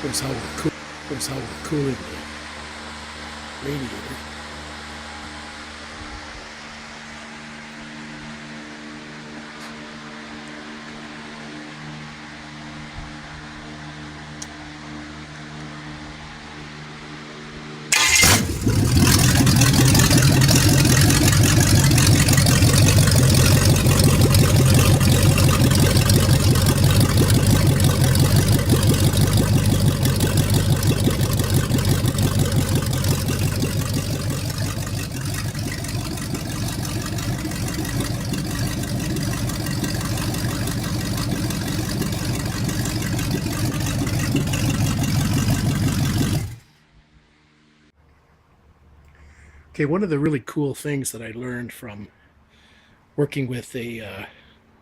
Notice how we're cooling the radiator. Okay, one of the really cool things that I learned from working with a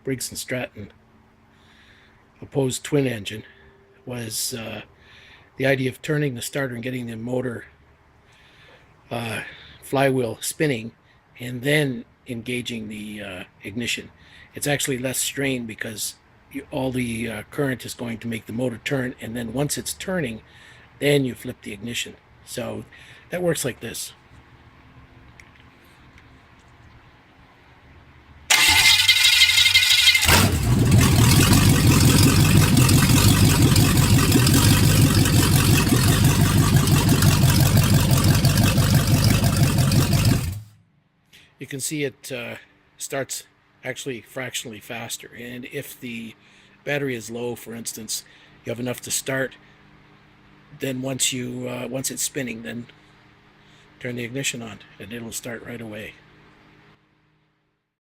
Briggs and Stratton opposed twin engine was the idea of turning the starter and getting the motor flywheel spinning and then engaging the ignition. It's actually less strain because all the current is going to make the motor turn, and then once it's turning, then you flip the ignition. So that works like this. You can see it starts actually fractionally faster, and if the battery is low, for instance, you have enough to start, then once it's spinning, then turn the ignition on and it'll start right away.